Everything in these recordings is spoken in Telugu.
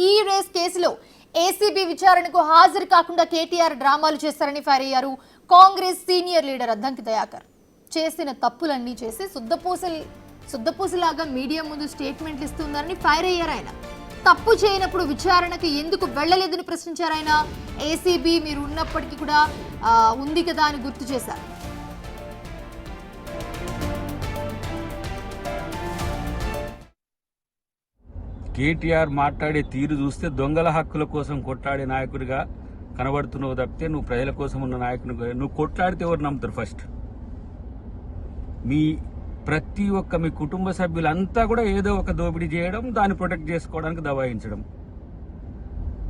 ఈ రేస్ కేసులో ఏసీబీ విచారణకు హాజరు కాకుండా కేటీఆర్ డ్రామాలు చేస్తారని ఫైర్ అయ్యారు కాంగ్రెస్ సీనియర్ లీడర్ అద్దంకి దయాకర్. చేసిన తప్పులన్నీ చేసి శుద్ధపూసలాగా మీడియా ముందు స్టేట్మెంట్లు ఇస్తున్నారని ఫైర్ అయ్యారు ఆయన. తప్పు చేయనప్పుడు విచారణకు ఎందుకు వెళ్లలేదని ప్రశ్నించారు ఆయన. ఏసీబీ మీరు ఉన్నప్పటికీ కూడా ఉంది కదా అని గుర్తు చేశారు. కేటీఆర్ మాట్లాడే తీరు చూస్తే దొంగల హక్కుల కోసం కొట్లాడే నాయకుడిగా కనబడుతున్నావు తప్పితే నువ్వు ప్రజల కోసం ఉన్న నాయకుడిగా నువ్వు కొట్లాడితే ఎవరు నమ్ముతారు? ఫస్ట్ ప్రతి ఒక్క మీ కుటుంబ సభ్యులంతా కూడా ఏదో ఒక దోపిడీ చేయడం, దాన్ని ప్రొటెక్ట్ చేసుకోవడానికి దబాయించడం.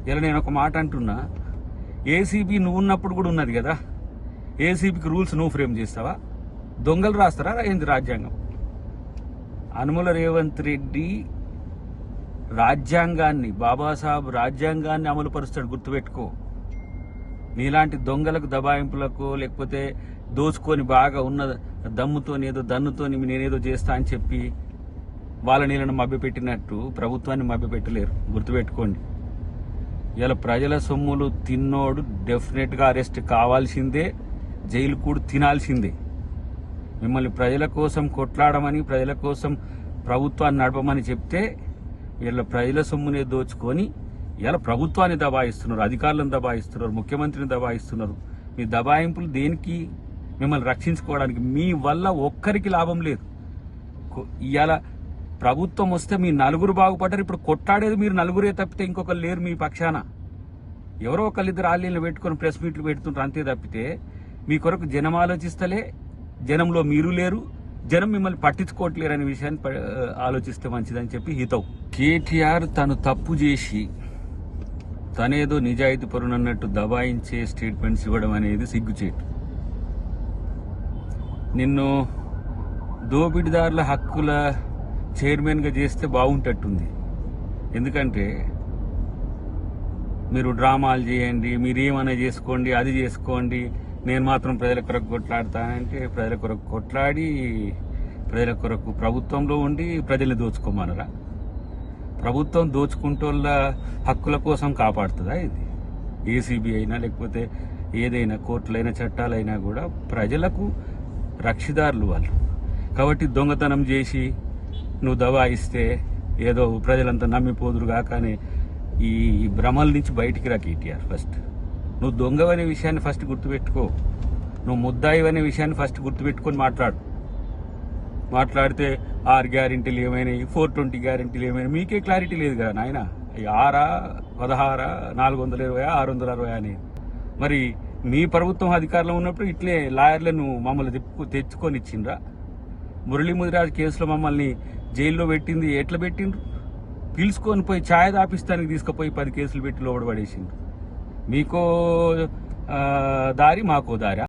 ఇలా నేను ఒక మాట అంటున్నా, ఏసీబీ నువ్వు ఉన్నప్పుడు కూడా ఉన్నది కదా, ఏసీబీకి రూల్స్ నువ్వు ఫ్రేమ్ చేస్తావా? దొంగలు రాస్తారా ఏంది రాజ్యాంగం? అనుముల రేవంత్ రెడ్డి రాజ్యాంగాన్ని, బాబాసాహెబ్ రాజ్యాంగాన్ని అమలు పరుస్తాడు, గుర్తుపెట్టుకో. నీలాంటి దొంగలకు, దబాయింపులకు, లేకపోతే దోచుకొని బాగా ఉన్న దమ్ముతోని ఏదో దన్నుతోని నేనేదో చేస్తా అని చెప్పి వాళ్ళ నీళ్ళను మభ్యపెట్టినట్టు ప్రభుత్వాన్ని మభ్యపెట్టలేరు, గుర్తుపెట్టుకోండి. ఇలా ప్రజల సొమ్ములు తిన్నోడు డెఫినెట్గా అరెస్ట్ కావాల్సిందే, జైలు కూడా తినాల్సిందే. మిమ్మల్ని ప్రజల కోసం కొట్లాడమని, ప్రజల కోసం ప్రభుత్వాన్ని నడపమని చెప్తే వీళ్ళ ప్రజల సొమ్మునే దోచుకొని ఇలా ప్రభుత్వాన్ని దబాయిస్తున్నారు, అధికారులను దబాయిస్తున్నారు, ముఖ్యమంత్రిని దబాయిస్తున్నారు. మీ దబాయింపులు దేనికి? మిమ్మల్ని రక్షించుకోవడానికి. మీ వల్ల ఒక్కరికి లాభం లేదు. ఇవాళ ప్రభుత్వం వస్తే మీ నలుగురు బాగుపడ్డారు. ఇప్పుడు కొట్లాడేది మీరు నలుగురే తప్పితే ఇంకొకరు లేరు మీ పక్షాన. ఎవరో ఒకళ్ళిద్దరు ఆలీలను పెట్టుకొని ప్రెస్ మీట్లు పెడుతుంటారు అంతే తప్పితే మీ కొరకు జనం ఆలోచిస్తలే, జనంలో మీరు లేరు, జనం మిమ్మల్ని పట్టించుకోవట్లేరు అనే విషయాన్ని ఆలోచిస్తే మంచిదని చెప్పి హితవు. కేటీఆర్ తను తప్పు చేసి తనేదో నిజాయితీ పరునన్నట్టు దబాయించే స్టేట్మెంట్స్ ఇవ్వడం అనేది సిగ్గుచేటు. నిన్ను దోపిడీదారుల హక్కుల చైర్మన్గా చేస్తే బాగుంటట్టుంది. ఎందుకంటే మీరు డ్రామాలు చేయండి, మీరేమైనా చేసుకోండి, అది చేసుకోండి, నేను మాత్రం ప్రజల కొరకు కొట్లాడతానంటే ప్రజల కొరకు కొట్లాడి ప్రజల కొరకు ప్రభుత్వంలో ఉండి ప్రజల్ని దోచుకోమనరా? ప్రభుత్వం దోచుకుంటోళ్ళ హక్కుల కోసం కాపాడుతుందా ఇది? ఏసీబీ అయినా లేకపోతే ఏదైనా కోర్టులైనా చట్టాలైనా కూడా ప్రజలకు రక్షిదారులు వాళ్ళు. కాబట్టి దొంగతనం చేసి నువ్వు దబాయిస్తే ఏదో ప్రజలంతా నమ్మిపోదురుగా. కానీ ఈ భ్రమల నుంచి బయటికి రా కేటీఆర్. ఫస్ట్ నువ్వు దొంగవనే విషయాన్ని ఫస్ట్ గుర్తుపెట్టుకో. నువ్వు ముద్దాయి అనే విషయాన్ని ఫస్ట్ గుర్తుపెట్టుకొని మాట్లాడితే 6 గ్యారెంటీలు ఏమైనాయి, 420 గ్యారెంటీలు ఏమైనా మీకే క్లారిటీ లేదు కదా నాయన. 6, 16, 420, 660 అని. మరి మీ ప్రభుత్వం అధికారంలో ఉన్నప్పుడు ఇట్లే లాయర్లను మమ్మల్ని తెచ్చుకొని ఇచ్చిండ్రా? మురళీ ముదిరాజ్ కేసులో మమ్మల్ని జైల్లో పెట్టింది ఎట్లా పెట్టిండ్రు? పిలుచుకొని పోయి ఛాయ్ దాపిస్తానికి తీసుకుపోయి 10 కేసులు పెట్టి లోబడి పడేసిండ్రు. మీకో దారి, మాకో దారి.